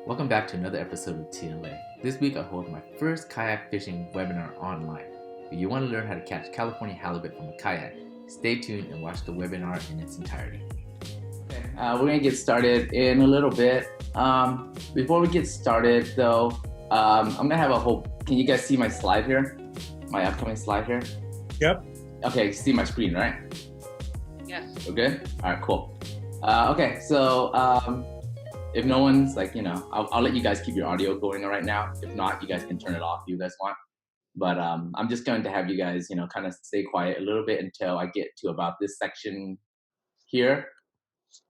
Welcome back to another episode of TLA. This week I hold my first kayak fishing webinar online. If you want to learn how to catch California halibut from a kayak, stay tuned and watch the webinar in its entirety. Okay, we're going to get started in a little bit. Before we get started though, I'm going to have a whole, can you guys see my slide here? My upcoming slide here? Yep. Okay, you see my screen, right? Yes. We're good? All right, cool. Okay, so if no one's like, I'll let you guys keep your audio going right now. If not, you guys can turn it off if you guys want. But I'm just going to have you guys, kind of stay quiet a little bit until I get to about this section here,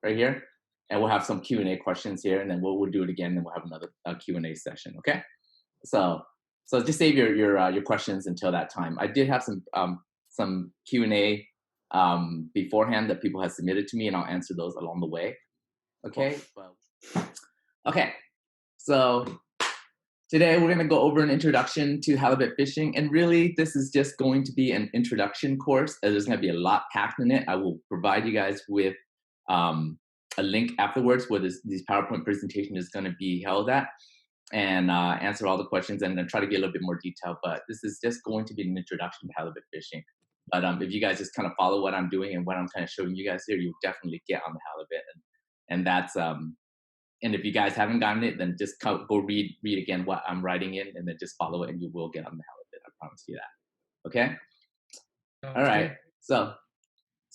right here. And we'll have some Q&A questions here, and then we'll do it again, and we'll have another Q&A session, okay? So just save your questions until that time. I did have some Q&A beforehand that people have submitted to me, and I'll answer those along the way, okay? Okay, so today we're going to go over an introduction to halibut fishing, and really this is just going to be an introduction course. There's going to be a lot packed in it. I will provide you guys with a link afterwards where these PowerPoint presentation is going to be held at, and answer all the questions and then try to get a little bit more detail. But this is just going to be an introduction to halibut fishing. But if you guys just kind of follow what I'm doing and what I'm kind of showing you guys here, you'll definitely get on the halibut, and that's and if you guys haven't gotten it, then just go read again what I'm writing in, and then just follow it, and you will get on the halibut. I promise you that. Okay. All right. So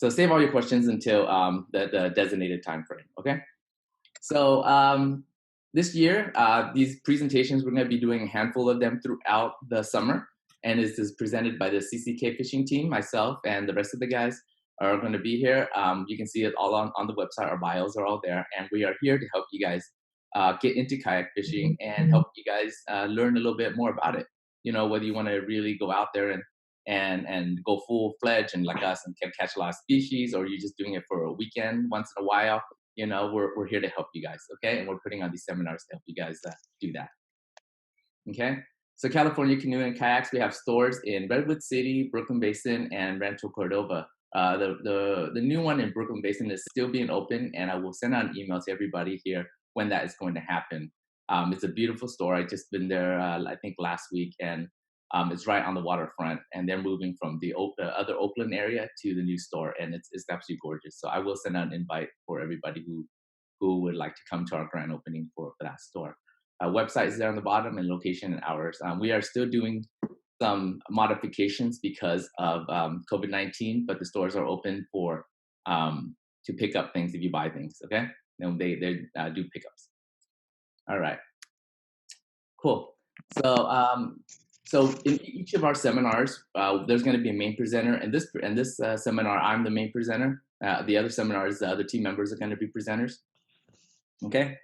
save all your questions until the designated time frame. Okay. So this year, these presentations, we're going to be doing a handful of them throughout the summer, and this is presented by the CCK fishing team, myself, and the rest of the guys are going to be here. You can see it all on the website. Our bios are all there, and we are here to help you guys get into kayak fishing and help you guys learn a little bit more about it. Whether you want to really go out there and go full-fledged and like us and catch a lot of species, or you're just doing it for a weekend once in a while, we're here to help you guys, okay? And we're putting on these seminars to help you guys do that, okay? So California Canoe and Kayaks, we have stores in Redwood City, Brooklyn Basin, and Rancho Cordova. The new one in Brooklyn Basin is still being open, and I will send out an email to everybody here when that is going to happen. It's a beautiful store. I just been there, I think last week, and it's right on the waterfront, and they're moving from the other Oakland area to the new store, and it's absolutely gorgeous. So I will send out an invite for everybody who would like to come to our grand opening for that store. Website is there on the bottom, and location and hours. We are still doing some modifications because of COVID-19, but the stores are open for to pick up things if you buy things. Okay, they do pickups. All right, cool. So in each of our seminars, there's going to be a main presenter. And this seminar, I'm the main presenter. The other seminars, the other team members are going to be presenters. Okay,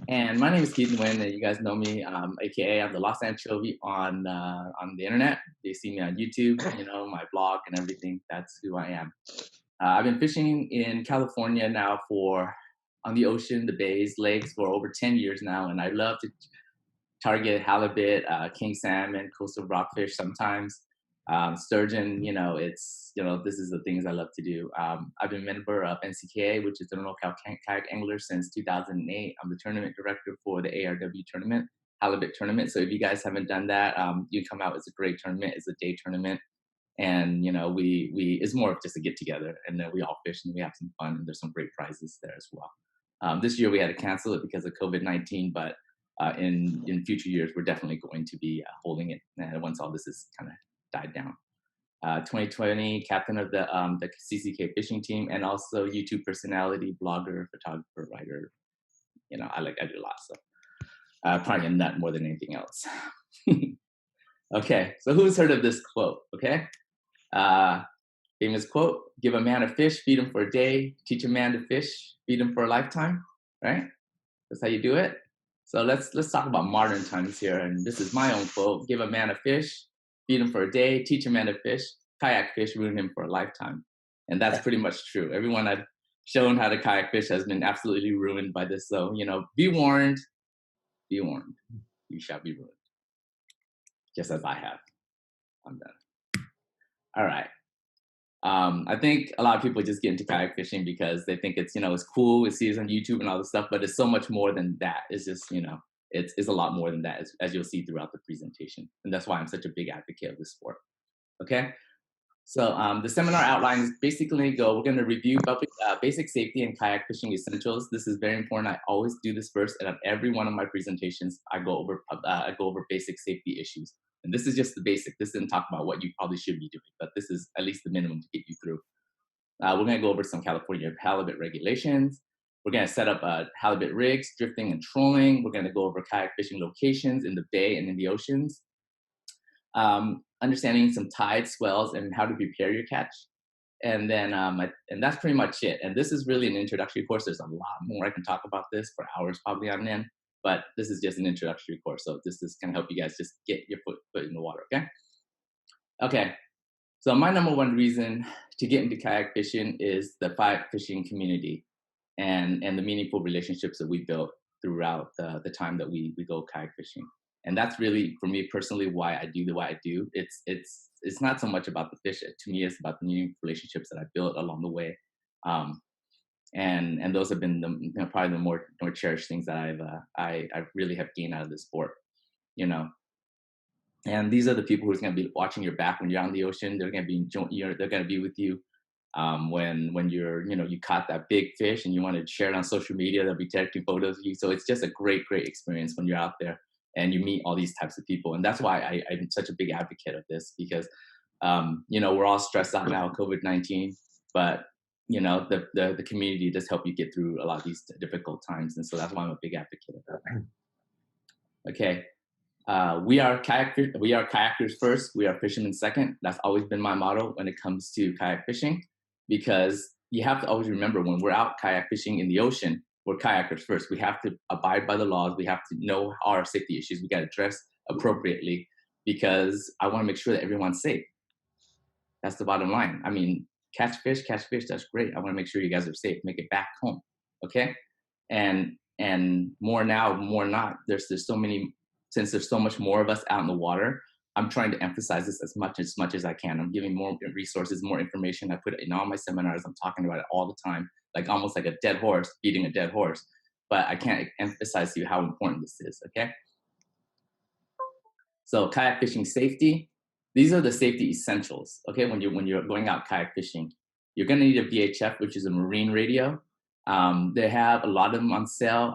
and my name is Nguyen, and you guys know me, aka I'm the Lost Anchovy on the internet. They see me on YouTube, my blog and everything. That's who I am. I've been fishing in California now on the ocean, the bays, lakes for over 10 years now, and I love to target halibut, king salmon, coastal rockfish sometimes, sturgeon. This is the things I love to do. I've been a member of NCKA, which is the Norcal Kayak Angler, since 2008. I'm the tournament director for the ARW tournament, halibut tournament. So if you guys haven't done that, you come out. It's a great tournament. It's a day tournament, and we it's more of just a get together, and then we all fish and we have some fun, and there's some great prizes there as well. This year we had to cancel it because of COVID-19, but in future years we're definitely going to be holding it once all this is kind of died down. 2020 captain of the CCK fishing team, and also YouTube personality, blogger, photographer, writer. I do a lot, so probably a nut more than anything else. Okay, so who's heard of this quote? Okay, famous quote: "Give a man a fish, feed him for a day. Teach a man to fish, feed him for a lifetime." Right? That's how you do it. So let's talk about modern times here, and this is my own quote: "Give a man a fish, feed him for a day, teach a man to fish, kayak fish, ruin him for a lifetime." And that's pretty much true. Everyone I've shown how to kayak fish has been absolutely ruined by this. So, be warned, be warned. You shall be ruined. Just as I have. I'm done. All right. I think a lot of people just get into kayak fishing because they think it's, it's cool, we see it on YouTube and all this stuff, but it's so much more than that. It's just, it's a lot more than that, as you'll see throughout the presentation. And that's why I'm such a big advocate of this sport. Okay. So the seminar outline is basically we're going to review basic safety and kayak fishing essentials. This is very important. I always do this first, and on every one of my presentations, I go over basic safety issues. And this is just the basic. This didn't talk about what you probably should be doing, but this is at least the minimum to get you through. We're going to go over some California halibut regulations. We're going to set up halibut rigs, drifting and trolling. We're going to go over kayak fishing locations in the bay and in the oceans. Understanding some tide, swells, and how to prepare your catch. And then, and that's pretty much it. And this is really an introductory course. There's a lot more I can talk about this for hours probably on end, but this is just an introductory course. So this is going to help you guys just get your foot in the water, okay? Okay, so my number one reason to get into kayak fishing is the kayak fishing community and the meaningful relationships that we built throughout the time that we go kayak fishing. And that's really, for me personally, why I do what I do. It's not so much about the fish. To me, it's about the meaningful relationships that I built along the way, and those have been probably the more cherished things that I really have gained out of this sport, you know. And these are the people who's going to be watching your back when you're on the ocean. They're going to be they're going to be with you when you're you caught that big fish and you want to share it on social media. They'll be taking photos of you. So it's just a great experience when you're out there and you meet all these types of people. And that's why I'm such a big advocate of this, because, we're all stressed out now, COVID-19, but, the community does help you get through a lot of these difficult times. And so that's why I'm a big advocate of that. Okay. We are kayakers first. We are fishermen second. That's always been my motto when it comes to kayak fishing, because you have to always remember when we're out kayak fishing in the ocean, we're kayakers first. We have to abide by the laws. We have to know our safety issues. We got to dress appropriately, because I want to make sure that everyone's safe. That's the bottom line. I mean, catch fish, that's great. I want to make sure you guys are safe. Make it back home. Okay. And more now, more not. There's so many, since there's so much more of us out in the water, I'm trying to emphasize this as much as I can. I'm giving more resources, more information. I put it in all my seminars. I'm talking about it all the time, like almost like a dead horse, beating a dead horse. But I can't emphasize to you how important this is, okay? So kayak fishing safety. These are the safety essentials, okay? When you're going out kayak fishing, you're gonna need a VHF, which is a marine radio. They have a lot of them on sale.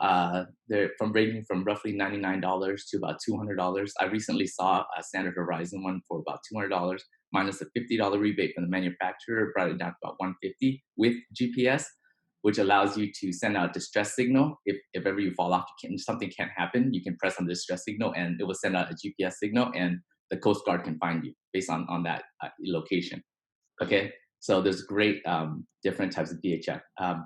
They're ranging from roughly $99 to about $200. I recently saw a Standard Horizon one for about $200, minus a $50 rebate from the manufacturer, brought it down to about $150 with GPS, which allows you to send out a distress signal. If ever you fall off, something can't happen, you can press on the distress signal and it will send out a GPS signal, and the Coast Guard can find you based on that location. Okay. So there's great different types of VHF.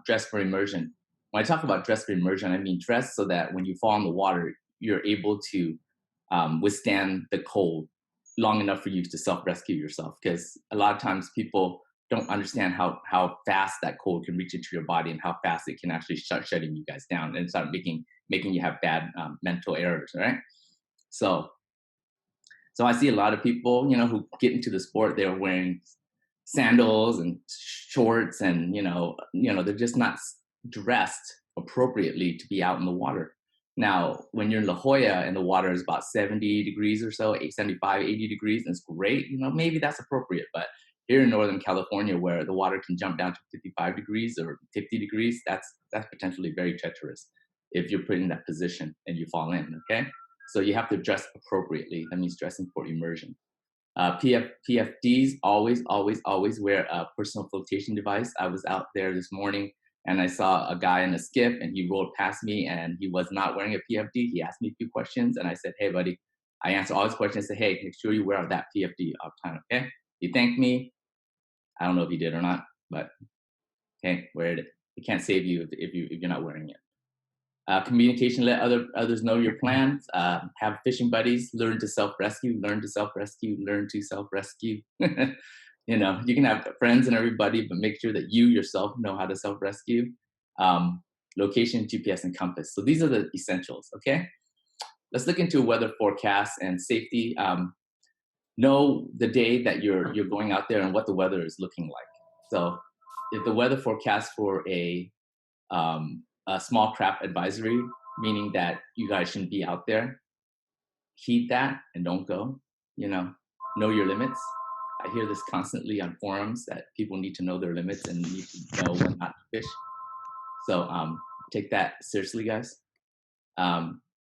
Dress for immersion. When I talk about dress for immersion, I mean dress so that when you fall in the water, you're able to withstand the cold long enough for you to self-rescue yourself. Because a lot of times people don't understand how fast that cold can reach into your body and how fast it can actually start shutting you guys down and start making you have bad mental errors, right? So I see a lot of people, who get into the sport, they're wearing sandals and shorts, and they're just not dressed appropriately to be out in the water. Now, when you're in La Jolla and the water is about 70 degrees or so, 75, 80 degrees, and it's great, maybe that's appropriate. But here in Northern California, where the water can jump down to 55 degrees or 50 degrees, that's potentially very treacherous if you're put in that position and you fall in, okay? So you have to dress appropriately. That means dressing for immersion. PFDs, always wear a personal flotation device. I was out there this morning and I saw a guy in a skiff and he rolled past me and he was not wearing a PFD. He asked me a few questions and I said, hey, buddy, I answer all his questions. I said, hey, make sure you wear that PFD all the time, okay? He thanked me. I don't know if he did or not, but okay, wear it. It can't save you if you're not wearing it. Communication, let others know your plans. Have fishing buddies. Learn to self-rescue. You can have friends and everybody, but make sure that you yourself know how to self-rescue. Location, GPS, and compass. So these are the essentials, okay? Let's look into weather forecasts and safety. Know the day that you're going out there and what the weather is looking like. So if the weather forecast for a small craft advisory, meaning that you guys shouldn't be out there. Heed that and don't go. You know your limits. I hear this constantly on forums that people need to know their limits and need to know when not to fish. So take that seriously, guys.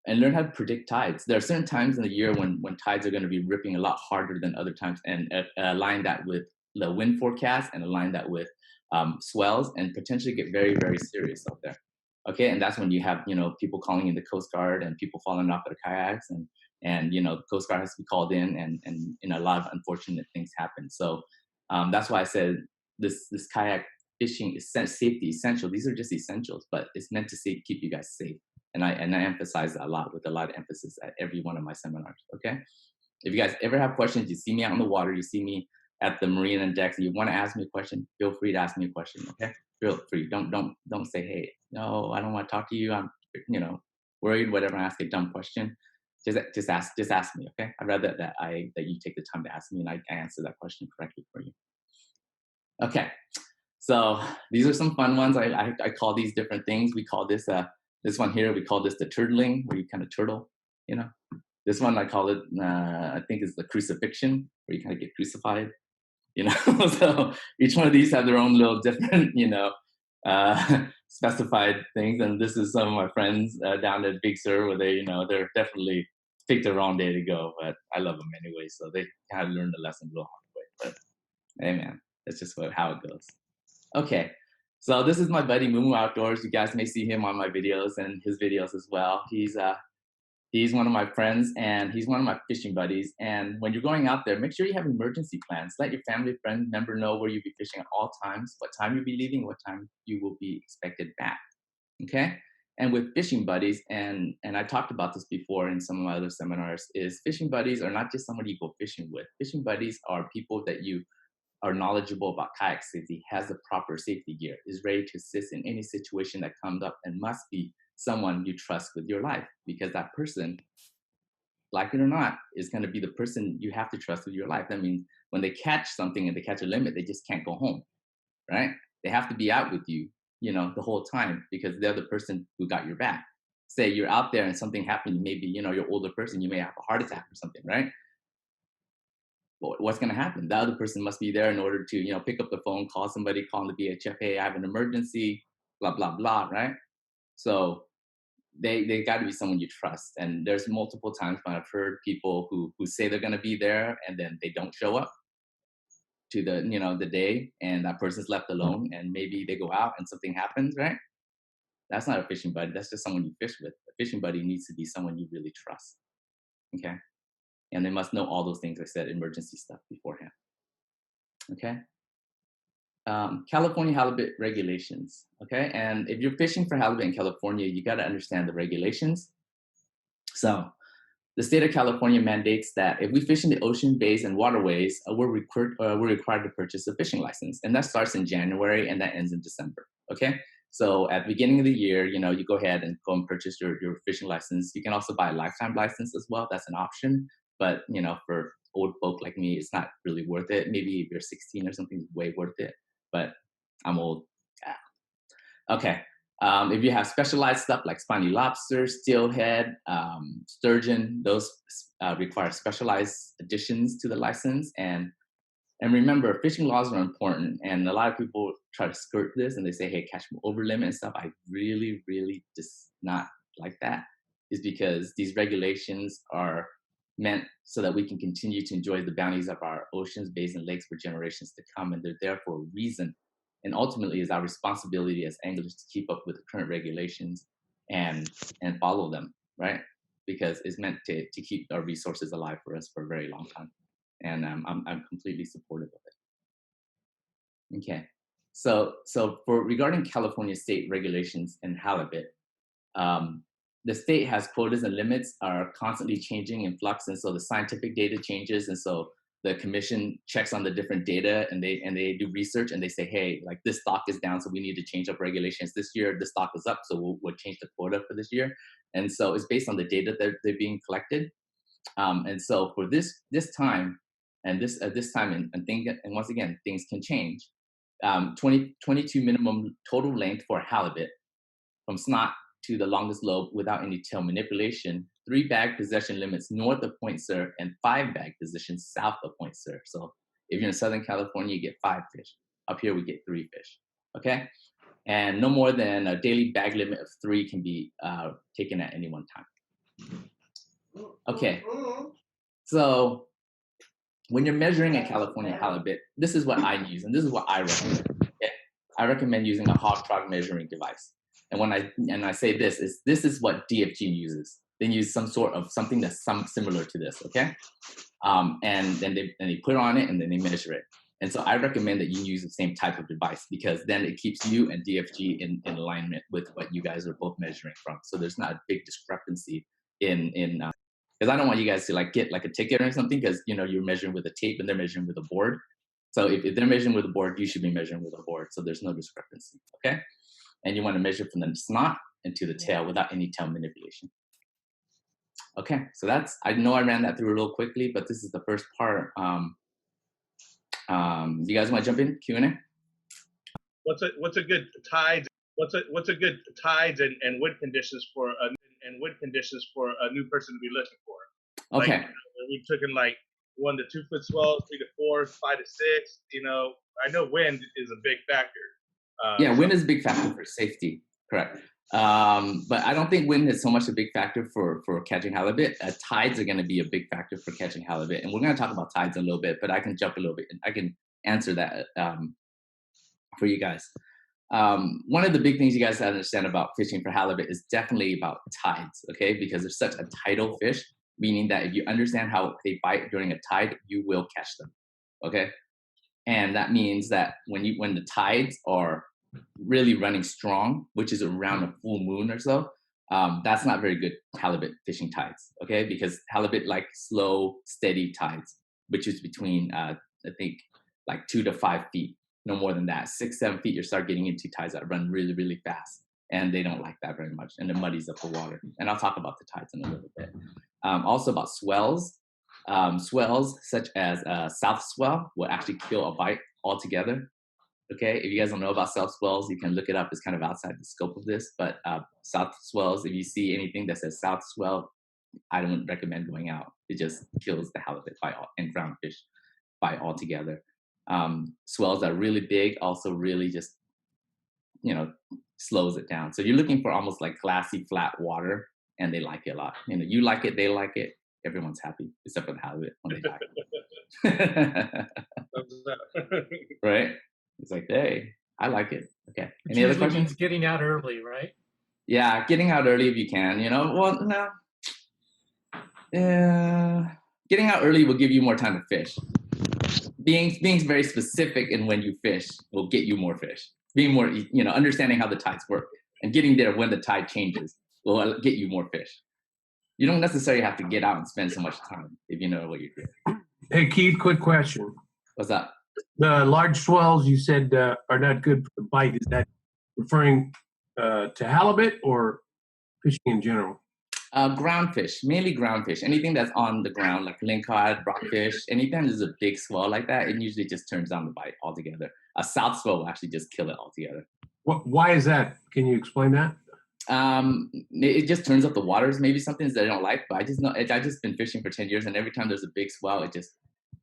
And learn how to predict tides. There are certain times in the year when tides are going to be ripping a lot harder than other times, and align that with the wind forecast and align that with swells, and potentially get very, very serious out there. Okay, and that's when you have people calling in the Coast Guard and people falling off their kayaks, and the Coast Guard has to be called in, and a lot of unfortunate things happen. So that's why I said this kayak fishing is safety essential. These are just essentials, but it's meant to keep you guys safe. And I emphasize that a lot, with a lot of emphasis at every one of my seminars. Okay, if you guys ever have questions, you see me out on the water, you see me at the marina and decks, and you want to ask me a question, feel free to ask me a question. Okay, feel free. Don't say, hey, no, I don't want to talk to you. I'm worried. Whatever. Ask a dumb question. Just ask me. Okay, I'd rather that you take the time to ask me and I answer that question correctly for you. Okay, so these are some fun ones. I call these different things. We call this this one here, we call this the turtling, where you kind of turtle, This one I call it, I think is the crucifixion, where you kind of get crucified, So each one of these have their own little different, specified things. And this is some of my friends down at Big Sur, where they're definitely picked the wrong day to go, but I love them anyway. So they kind of learned the lesson a little hard way. But hey, man, that's just how it goes. Okay. So this is my buddy Mumu Outdoors. You guys may see him on my videos and his videos as well. He's one of my friends, and he's one of my fishing buddies. And when you're going out there, make sure you have emergency plans. Let your family, friend, member know where you'll be fishing at all times, what time you'll be leaving, what time you will be expected back. Okay? And with fishing buddies, and I talked about this before in some of my other seminars, is fishing buddies are not just somebody you go fishing with. Fishing buddies are people that you are knowledgeable about kayak safety, has the proper safety gear, is ready to assist in any situation that comes up, and must be someone you trust with your life, because that person, like it or not, is going to be the person you have to trust with your life. That means when they catch something and they catch a limit, they just can't go home, right? They have to be out with you, the whole time, because they're the person who got your back. Say you're out there and something happened, maybe, you're older person, you may have a heart attack or something, right? What's going to happen? The other person must be there in order to, pick up the phone, call somebody, call the VHF, hey, I have an emergency, blah, blah, blah, right? So they got to be someone you trust. And there's multiple times when I've heard people who say they're going to be there and then they don't show up to the day, and that person's left alone, and maybe they go out and something happens, right? That's not a fishing buddy. That's just someone you fish with. A fishing buddy needs to be someone you really trust. Okay? And they must know all those things I said, emergency stuff, beforehand. Okay? California halibut regulations. Okay? And if you're fishing for halibut in California, you got to understand the regulations. So the state of California mandates that if we fish in the ocean, bays, and waterways, we're required to purchase a fishing license. And that starts in January and that ends in December. Okay? So at the beginning of the year, you go ahead and go and purchase your fishing license. You can also buy a lifetime license as well. That's an option. But, for old folk like me, it's not really worth it. Maybe if you're 16 or something, it's way worth it. But I'm old. Yeah. Okay. If you have specialized stuff like spiny lobster, steelhead, sturgeon, those require specialized additions to the license. And remember, fishing laws are important. And a lot of people try to skirt this and they say, hey, catch over limit and stuff. I really, really just not like that. Is because these regulations are meant so that we can continue to enjoy the bounties of our oceans, bays, and lakes for generations to come. And they're there for a reason. And ultimately, it's our responsibility as anglers to keep up with the current regulations and follow them, right? Because it's meant to keep our resources alive for us for a very long time. And I'm completely supportive of it. Okay, so for regarding California state regulations and halibut, the state has quotas and limits are constantly changing in flux, and so the scientific data changes, and so the commission checks on the different data, and they do research, and they say, hey, like this stock is down, so we need to change up regulations. This year the stock is up, so we'll change the quota for this year. And so it's based on the data that they're being collected. And so for this time, and this time, and once again, things can change. 22 minimum total length for halibut from snot to the longest lobe without any tail manipulation, 3 bag possession limits north of Point Sur, and 5 bag positions south of Point Sur. So if you're in Southern California, you get 5 fish. Up here, we get 3 fish, okay? And no more than a daily bag limit of 3 can be taken at any one time. Okay, so when you're measuring a California halibut, this is what I use, and this is what I recommend. Okay? I recommend using a hog trot measuring device. And when I say this is what DFG uses. They use some sort of something that's similar to this, okay? And then they put it on it and then they measure it. And so I recommend that you use the same type of device, because then it keeps you and DFG in alignment with what you guys are both measuring from. So there's not a big discrepancy in because I don't want you guys to like get like a ticket or something, because you know you're measuring with a tape and they're measuring with a board. So if they're measuring with a board, you should be measuring with a board. So there's no discrepancy, okay? And you want to measure from the snot into the tail without any tail manipulation. Okay, so that's, I know I ran that through real quickly, but this is the first part. You guys want to jump in Q&A? What's a good tides? What's a good tides and wind conditions for a new person to be looking for? Okay. Like, we've taken like 1 to 2 foot swells, 3 to 4, 5 to 6. You know, I know wind is a big factor. Yeah, wind is a big factor for safety, correct. But I don't think wind is so much a big factor for catching halibut. Tides are going to be a big factor for catching halibut. And we're going to talk about tides in a little bit, but I can jump a little bit. I can answer that for you guys. One of the big things you guys have to understand about fishing for halibut is definitely about tides, okay? Because they're such a tidal fish, meaning that if you understand how they bite during a tide, you will catch them, okay? And that means that when the tides are really running strong, which is around a full moon or so, that's not very good halibut fishing tides, okay? Because halibut like slow, steady tides, which is between, I think, like 2 to 5 feet, no more than that. 6, 7 feet, you start getting into tides that run really, really fast, and they don't like that very much, and it muddies up the water. And I'll talk about the tides in a little bit. Also about swells. Swells such as south swell will actually kill a bite altogether. Okay, if you guys don't know about south swells, you can look it up. It's kind of outside the scope of this, but south swells, if you see anything that says south swell, I don't recommend going out. It just kills the halibut and groundfish bite altogether. Swells are really big, also really just, you know, slows it down. So you're looking for almost like glassy, flat water, and they like it a lot. You know, you like it, they like it, everyone's happy, except for the halibut when they die. Right? It's like, hey, I like it. Okay. Any other questions? Means getting out early, right? Yeah, getting out early if you can. You know, well, no. Getting out early will give you more time to fish. Being very specific in when you fish will get you more fish. Being more, you know, understanding how the tides work and getting there when the tide changes will get you more fish. You don't necessarily have to get out and spend so much time if you know what you're doing. Hey, Keith, quick question. What's up? The large swells you said are not good for the bite. Is that referring to halibut or fishing in general? Ground fish, mainly ground fish. Anything that's on the ground, like lingcod, rockfish, anything there's a big swell like that, it usually just turns down the bite altogether. A south swell will actually just kill it altogether. Why is that? Can you explain that? It just turns up the waters. Maybe something that I don't like, but I just know. I just been fishing for 10 years, and every time there's a big swell,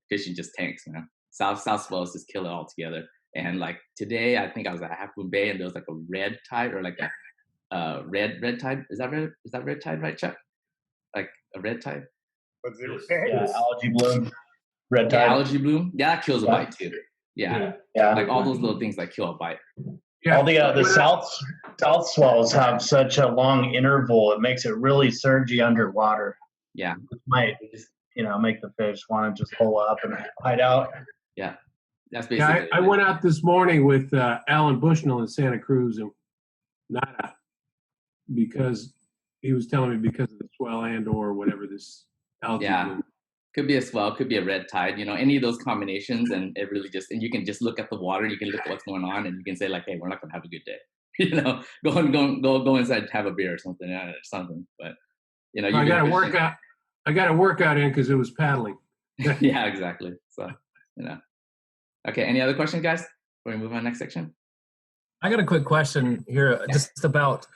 fishing just tanks, man. South swells just kill it altogether. And like today, I think I was at Half Moon Bay, and there was like a red tide or like a red tide. Is that red tide, right, Chuck? Like a red tide? Yeah, algae bloom, red tide. Yeah, algae bloom. Yeah, that kills a bite too. Yeah. Like all those little things that kill a bite. Yeah. All the south swells have such a long interval. It makes it really surgy underwater. Yeah. It might just, make the fish want to just hole up and hide out. Yeah. That's basically I went out this morning with Alan Bushnell in Santa Cruz and nada, because he was telling me because of the swell and or whatever this algae bloom. Could be a swell, could be a red tide, any of those combinations, and it really just, and you can just look at the water, you can look at what's going on, and you can say like, hey, we're not gonna have a good day. Go inside and have a beer or something. But I got a workout in because it was paddling. Yeah, exactly. So, Okay, any other questions, guys? Before we move on to the next section? I got a quick question here, just about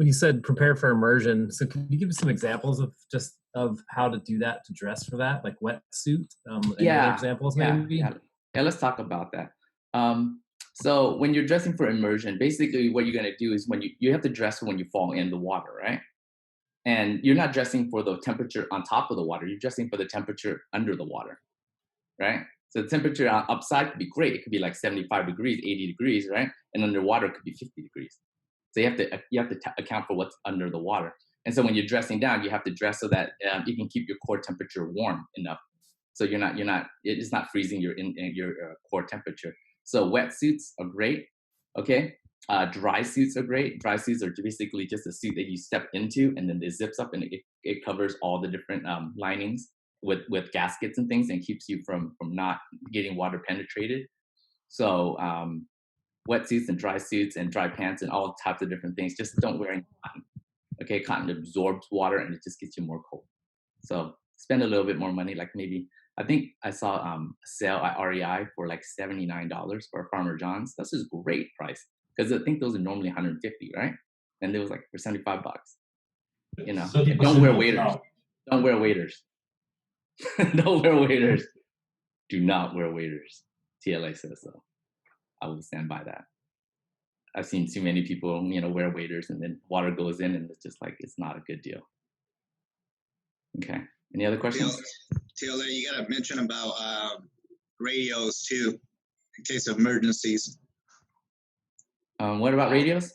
when you said prepare for immersion, so can you give us some examples of how to do that, to dress for that, like wetsuit? Any other examples, maybe? Yeah, let's talk about that. So when you're dressing for immersion, basically what you're gonna do is when you have to dress when you fall in the water, right? And you're not dressing for the temperature on top of the water, you're dressing for the temperature under the water, right? So the temperature upside could be great. It could be like 75 degrees, 80 degrees, right? And underwater it could be 50 degrees. So you have to account for what's under the water. And so when you're dressing down, you have to dress so that you can keep your core temperature warm enough. So it's not freezing your core temperature. So wetsuits are great, okay? Dry suits are great. Dry suits are basically just a suit that you step into, and then it zips up and it covers all the different linings with gaskets and things, and keeps you from not getting water penetrated. So wetsuits and dry suits and dry pants and all types of different things. Just don't wear any cotton. Okay, cotton absorbs water and it just gets you more cold. So spend a little bit more money, like maybe I think I saw a sale at REI for like $79 for a Farmer John's. That's just a great price because I think those are normally 150, right? And it was like for 75 bucks. You know, don't wear waders. Don't wear waders. Don't wear waders. Do not wear waders. TLA says so. I will stand by that. I've seen too many people, wear waders and then water goes in and it's just like, it's not a good deal. Okay. Any other questions? Taylor, you got to mention about radios too, in case of emergencies. What about radios?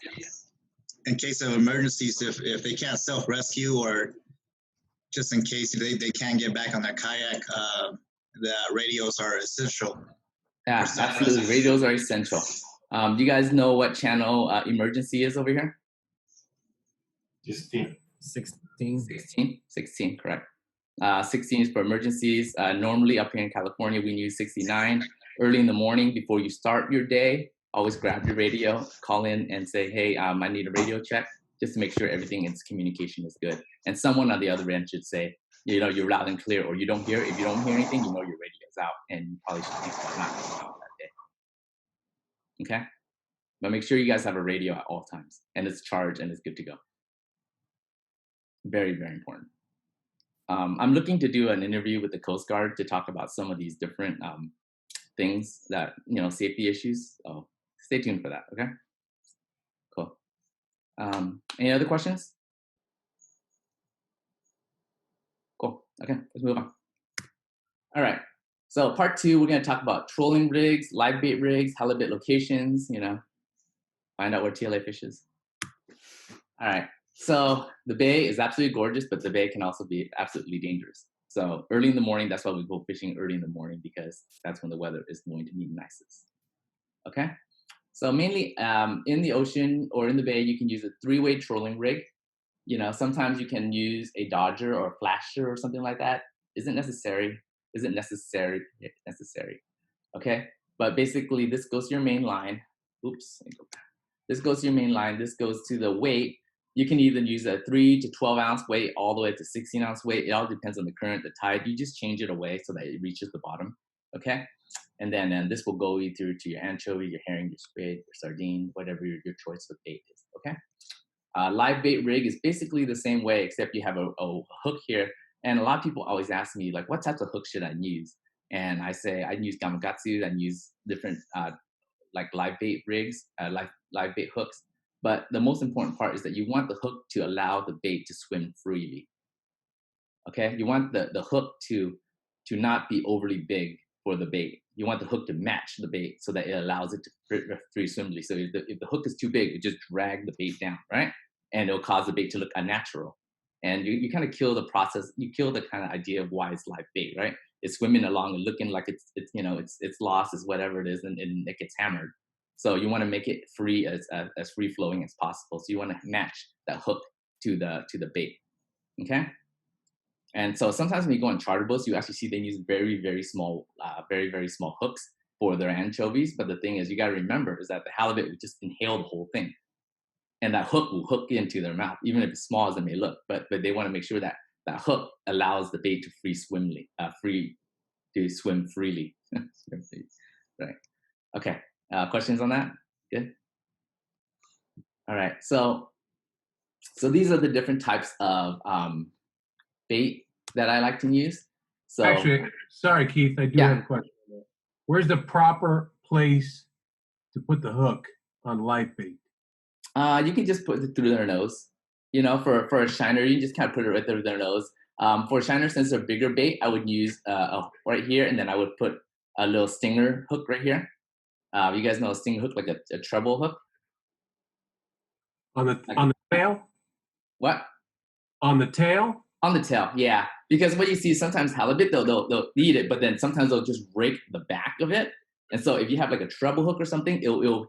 In case of emergencies, if they can't self-rescue or just in case they can't get back on their kayak, the radios are essential. Yeah, absolutely. Radios are essential. Do you guys know what channel emergency is over here? 16. 16, correct. 16 is for emergencies. Normally up here in California, we use 69. Early in the morning before you start your day, always grab your radio, call in and say, hey, I need a radio check, just to make sure everything in communication is good. And someone on the other end should say, you're loud and clear, or you don't hear. If you don't hear anything, your radio's out, and you probably should think about not going out that day. Okay? But make sure you guys have a radio at all times, and it's charged and it's good to go. Very, very important. I'm looking to do an interview with the Coast Guard to talk about some of these different things that, safety issues. So stay tuned for that, okay? Cool. Any other questions? Cool, okay, let's move on. All right, so part 2, we're gonna talk about trolling rigs, live bait rigs, halibut locations, find out where TLA fishes. All right, so the bay is absolutely gorgeous, but the bay can also be absolutely dangerous. So early in the morning, that's why we go fishing early in the morning, because that's when the weather is going to be nicest. Okay, so mainly in the ocean or in the bay, you can use a 3-way trolling rig. Sometimes you can use a dodger or a flasher or something like that. Isn't necessary. Okay, but basically this goes to your main line. Oops, let me go back. This goes to your main line. This goes to the weight. You can either use a 3 to 12 ounce weight all the way to 16 ounce weight. It all depends on the current, the tide. You just change it away so that it reaches the bottom. Okay, and then this will go either to your anchovy, your herring, your squid, your sardine, whatever your choice of bait is. Okay. Live bait rig is basically the same way, except you have a hook here. And a lot of people always ask me, like, what types of hooks should I use? And I say I use Gamakatsu, I use different like live bait rigs, live bait hooks. But the most important part is that you want the hook to allow the bait to swim freely. Okay, you want the hook to not be overly big for the bait. You want the hook to match the bait so that it allows it to free swimmingly. So if the hook is too big, it just drag the bait down, right? And it'll cause the bait to look unnatural. And you kind of kill the process. You kill the kind of idea of why it's live bait, right? It's swimming along and looking like it's lost, is whatever it is, and it gets hammered. So you want to make it free as free flowing as possible. So you want to match that hook to the bait, okay? And so sometimes when you go on charter boats, you actually see they use very, very small hooks for their anchovies. But the thing is, you got to remember is that the halibut would just inhale the whole thing, and that hook will hook into their mouth, even if it's small as it may look. But they want to make sure that that hook allows the bait to swim freely. Right. Okay. Questions on that? Good. All right. So So these are the different types of bait that I like to use. So Actually, sorry, Keith, I do have a question. Where's the proper place to put the hook on live bait? You can just put it through their nose. You know, for a shiner, you just kind of put it right through their nose. For a shiner, since they're bigger bait, I would use right here, and then I would put a little stinger hook right here. You guys know a stinger hook, like a treble hook? On the tail? What? On the tail? On the tail, yeah. Because what you see sometimes halibut, they'll eat it, but then sometimes they'll just rake the back of it. And so if you have like a treble hook or something, it'll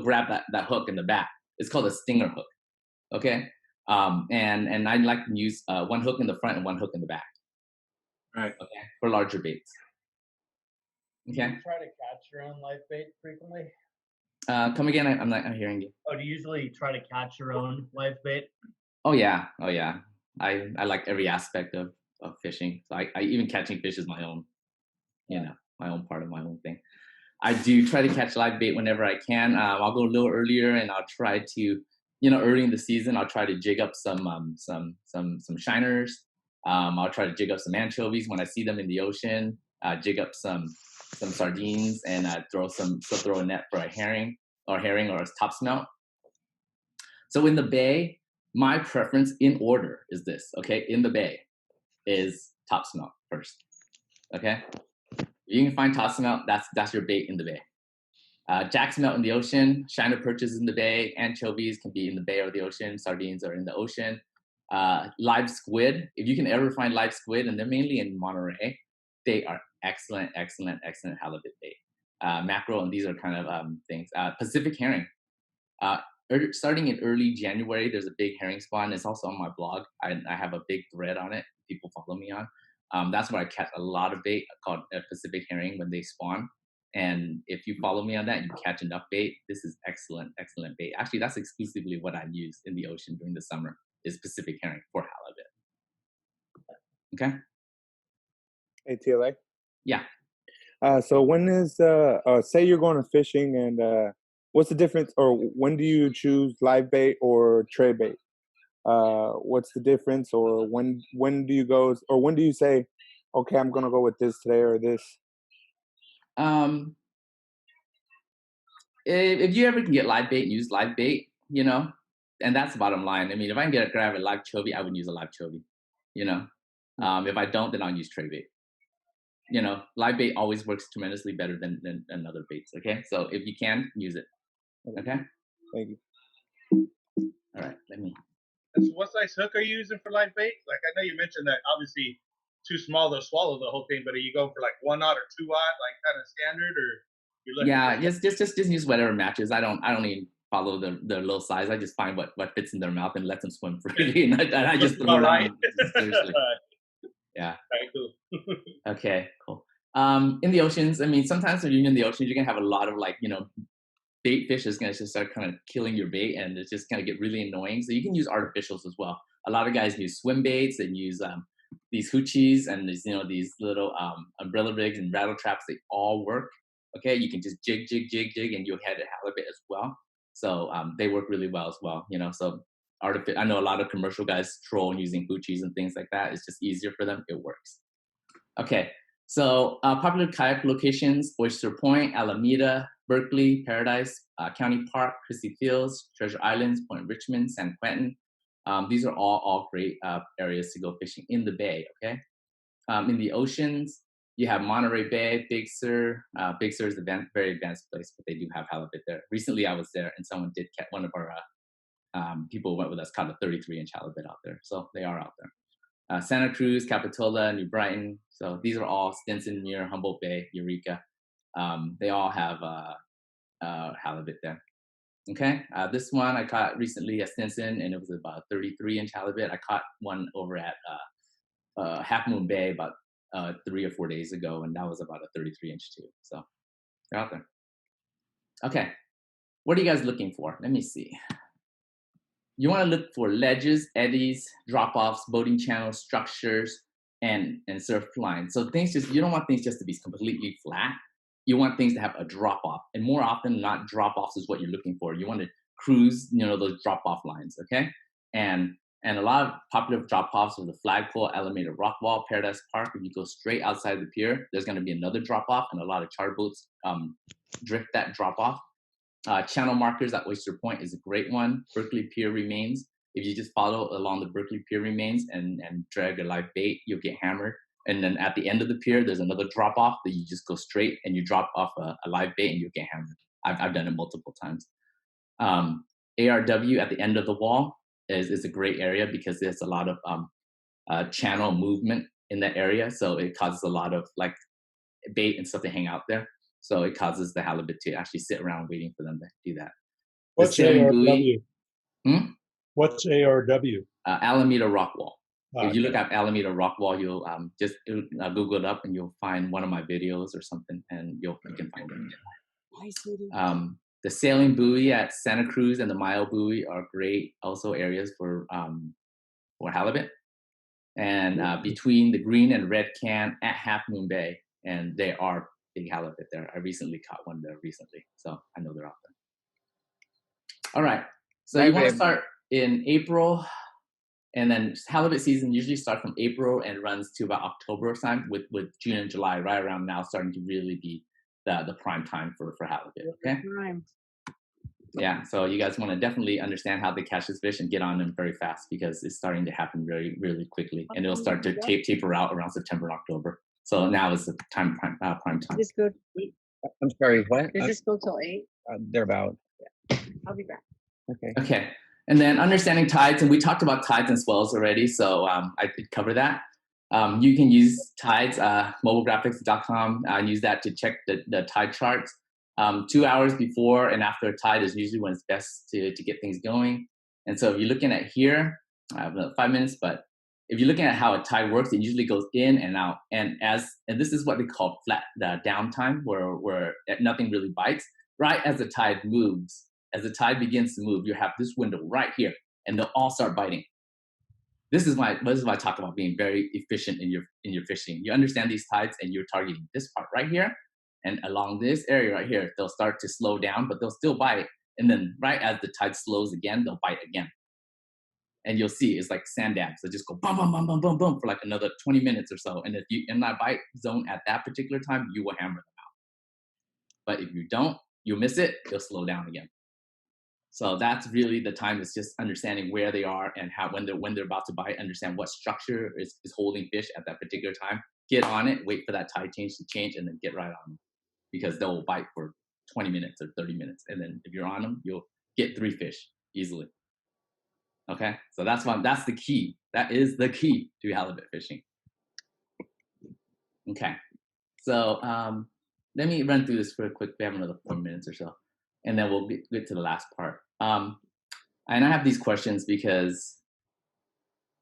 grab that hook in the back. It's called a stinger hook. Okay. And I like to use one hook in the front and one hook in the back. Right. Okay. For larger baits. Okay. Do you try to catch your own live bait frequently? Come again. I'm not hearing you. Oh, do you usually try to catch your own live bait? Oh yeah. I like every aspect of fishing. So I even catching fish is my own, my own part of my own thing. I do try to catch live bait whenever I can. I'll go a little earlier, and I'll try to, early in the season, I'll try to jig up some shiners. I'll try to jig up some anchovies when I see them in the ocean. Jig up some sardines, and throw a net for a herring or a top smelt. So in the bay, my preference in order is this. Okay, in the bay is top smelt first. Okay. You can find top smelt, that's your bait in the bay. Jack smelt in the ocean, shiner perches in the bay, anchovies can be in the bay or the ocean, sardines are in the ocean. Live squid, if you can ever find live squid, and they're mainly in Monterey, they are excellent halibut bait. Mackerel, and these are kind of things. Pacific herring. Starting in early January, there's a big herring spawn. It's also on my blog. I have a big thread on it. People follow me on. That's where I catch a lot of bait called Pacific herring when they spawn. And if you follow me on that and you catch enough bait, this is excellent bait. Actually, that's exclusively what I use in the ocean during the summer is Pacific herring for halibut. Okay? Hey, TLA? Yeah. So when is, say you're going to fishing, and what's the difference, or when do you choose live bait or tray bait? What's the difference, or when do you go, or when do you say, okay, I'm gonna go with this today or this? If you ever can get live bait, use live bait, and that's the bottom line. I mean, if I can grab a live chovy, I would use a live chovy, if I don't, then I'll use tray bait. Live bait always works tremendously better than other baits. Okay, so if you can, use it. Okay. Thank you. All right, let me. So what size hook are you using for live bait? Like, I know you mentioned that obviously too small they'll swallow the whole thing, but are you going for like 1 aught or 2 aught, like kind of standard, or you're looking? Yeah, just use whatever matches. I don't even follow their little size. I just find what fits in their mouth and let them swim freely, and I just throw it on. Seriously. Yeah. Very cool. Okay, cool. In the oceans, I mean, sometimes when you're in the oceans, you're gonna have a lot of bait fish is gonna just start kind of killing your bait, and it's just gonna get really annoying. So you can use artificials as well. A lot of guys use swim baits and use these hoochies and these little umbrella rigs and rattle traps. They all work. Okay, you can just jig, and you'll head a halibut as well. So they work really well as well. So I know a lot of commercial guys troll using hoochies and things like that. It's just easier for them. It works. Okay, so popular kayak locations: Oyster Point, Alameda, Berkeley, Paradise, County Park, Christie Fields, Treasure Islands, Point Richmond, San Quentin. These are all great areas to go fishing in the bay. Okay, in the oceans, you have Monterey Bay, Big Sur. Big Sur is a very advanced place, but they do have halibut there. Recently, I was there, and someone did catch one of our people who went with us caught a 33-inch halibut out there. So they are out there. Santa Cruz, Capitola, New Brighton. So these are all Stinson, Muir, Humboldt Bay, Eureka. They all have halibut there. Okay, this one I caught recently at Stinson, and it was about a 33-inch halibut. I caught one over at Half Moon Bay about 3 or 4 days ago, and that was about a 33-inch too. So they're out there. Okay, what are you guys looking for? Let me see. You want to look for ledges, eddies, drop-offs, boating channels, structures, and surf lines. So you don't want things just to be completely flat. You want things to have a drop-off, and more often than not, drop-offs is what you're looking for. You want to cruise, those drop-off lines, okay? And a lot of popular drop-offs are the Flagpole, Alameda Rockwall, Paradise Park. If you go straight outside the pier, there's going to be another drop-off, and a lot of charter boats drift that drop-off. Channel markers at Oyster Point is a great one. Berkeley Pier remains. If you just follow along the Berkeley Pier remains and drag a live bait, you'll get hammered. And then at the end of the pier, there's another drop-off that you just go straight and you drop off a live bait and you'll get hammered. I've done it multiple times. ARW at the end of the wall is a great area because there's a lot of channel movement in that area. So it causes a lot of like bait and stuff to hang out there. So it causes the halibut to actually sit around waiting for them to do that. What's ARW? What's ARW? Alameda Rockwall. If you Okay. look at Alameda Rockwall, you'll just Google it up and you'll find one of my videos or something, and you can find it. The sailing buoy at Santa Cruz and the Mayo buoy are great also areas for halibut. And between the green and red can at Half Moon Bay, and they are big halibut there. I recently caught one there recently, so I know they're out there. All right, so you want to start in April, and then halibut season usually starts from April and runs to about October time, with June and July right around now starting to really be the prime time for halibut. Okay. Yeah, so you guys want to definitely understand how to catch this fish and get on them very fast because it's starting to happen very, really quickly, and it'll start to taper out around September, October. So now is the prime time. This good. I'm sorry, what? Does this go till 8? They're about. I'll be back. Okay. Okay, and then understanding tides, and we talked about tides and swells already, so I did cover that. You can use tides, mobilegraphics.com, use that to check the tide charts. 2 hours before and after a tide is usually when it's best to get things going. And so if you're looking at here, I have another 5 minutes, but if you're looking at how a tide works, it usually goes in and out. And this is what they call flat downtime, where nothing really bites. Right as the tide moves, as the tide begins to move, you have this window right here, and they'll all start biting. This is why I talk about being very efficient in your fishing. You understand these tides, and you're targeting this part right here, and along this area right here, they'll start to slow down, but they'll still bite. And then right as the tide slows again, they'll bite again. And you'll see it's like sand dams. They just go bum, bum, bum, bum, bum, bum for like another 20 minutes or so. And if you're in that bite zone at that particular time, you will hammer them out. But if you don't, you'll miss it, they'll slow down again. So that's really the time. It's just understanding where they are and how when they're about to bite, understand what structure is holding fish at that particular time. Get on it, wait for that tide change to change, and then get right on them. Because they'll bite for 20 minutes or 30 minutes. And then if you're on them, you'll get 3 fish easily. Okay, so that's the key. That is the key to halibut fishing. Okay, so let me run through this real quick. We have another 4 minutes or so, and then we'll get to the last part. And I have these questions because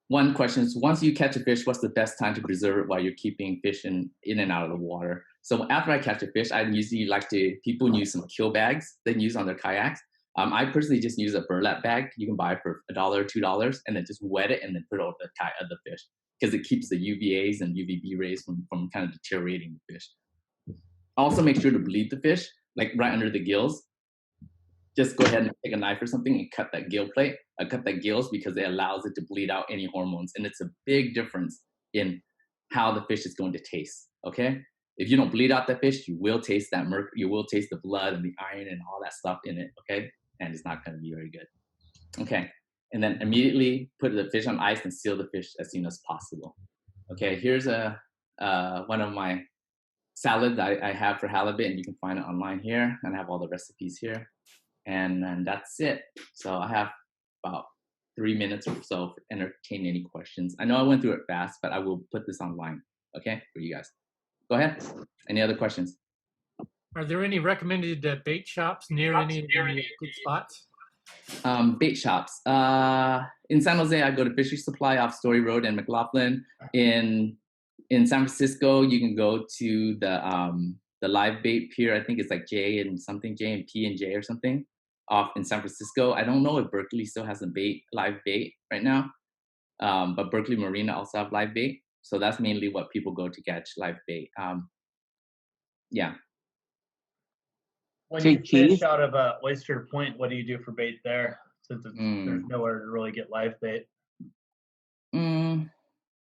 one question is, once you catch a fish, what's the best time to preserve it while you're keeping fish in and out of the water? So after I catch a fish, I usually people use some kill bags they use on their kayaks. I personally just use a burlap bag you can buy for $1 or $2, and then just wet it and then put it over the fish because it keeps the UVAs and UVB rays from kind of deteriorating the fish. Also, make sure to bleed the fish, like right under the gills. Just go ahead and take a knife or something and cut that gill plate. Cut that gills because it allows it to bleed out any hormones, and it's a big difference in how the fish is going to taste. Okay. If you don't bleed out the fish, you will taste that mercury, you will taste the blood and the iron and all that stuff in it, okay? And it's not going to be very good. Okay, and then immediately put the fish on ice and seal the fish as soon as possible. Okay, here's one of my salads I have for halibut, and you can find it online here, and I have all the recipes here. And that's it. So I have about 3 minutes or so to entertain any questions. I know I went through it fast, but I will put this online, okay, for you guys. Go ahead. Any other questions? Are there any recommended bait shops near any good spots? Bait shops. In San Jose, I go to Fishery Supply off Story Road and McLaughlin. In San Francisco, you can go to the live bait pier. I think it's like J and P and J or something off in San Francisco. I don't know if Berkeley still has a live bait right now, but Berkeley Marina also have live bait. So that's mainly what people go to catch live bait. Yeah. When you fish out of Oyster Point, what do you do for bait there? since there's nowhere to really get live bait?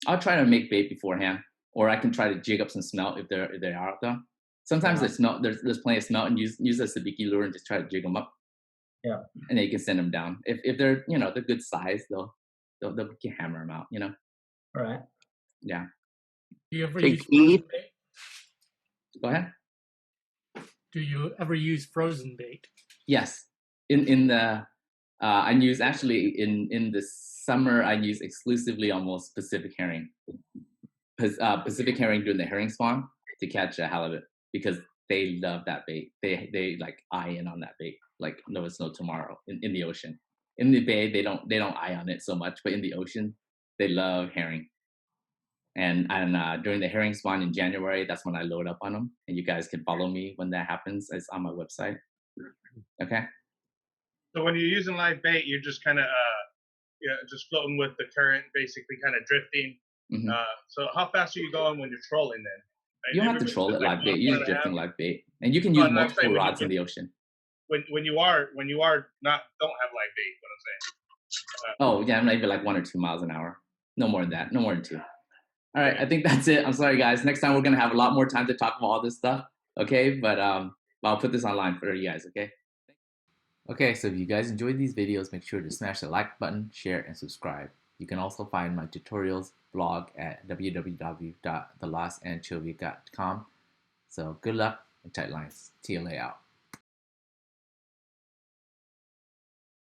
I'll try to make bait beforehand, or I can try to jig up some smelt if they are out there. Sometimes there's plenty of smelt, and use a sabiki lure and just try to jig them up. Yeah, and then you can send them down. If they're they're good size, they'll can hammer them out. Right. Yeah. Do you ever Hey, use frozen bait? Go ahead. Do you ever use frozen bait? Yes. In the I use actually in the summer I use exclusively almost Pacific herring. Pacific herring during the herring spawn to catch a halibut because they love that bait. They like eye in on that bait like no it's no tomorrow in the ocean. In the bay they don't eye on it so much, but in the ocean they love herring. And during the herring spawn in January, that's when I load up on them. And you guys can follow me when that happens. It's on my website. Okay. So when you're using live bait, you're just kind of just floating with the current, basically kind of drifting. Mm-hmm. So how fast are you going when you're trolling then? Right? You don't have to troll it live bait. You're just drifting live bait, and you can use multiple rods in the ocean. When you are not don't have live bait, what I'm saying. Oh yeah, maybe like 1 or 2 miles an hour. No more than that. No more than 2. All right, I think that's it. I'm sorry, guys. Next time we're gonna have a lot more time to talk about all this stuff. Okay, but I'll put this online for you guys. Okay. Okay, so if you guys enjoyed these videos, make sure to smash the like button, share, and subscribe. You can also find my tutorials blog at www.thelastanchovy.com. So good luck and tight lines. TLA out.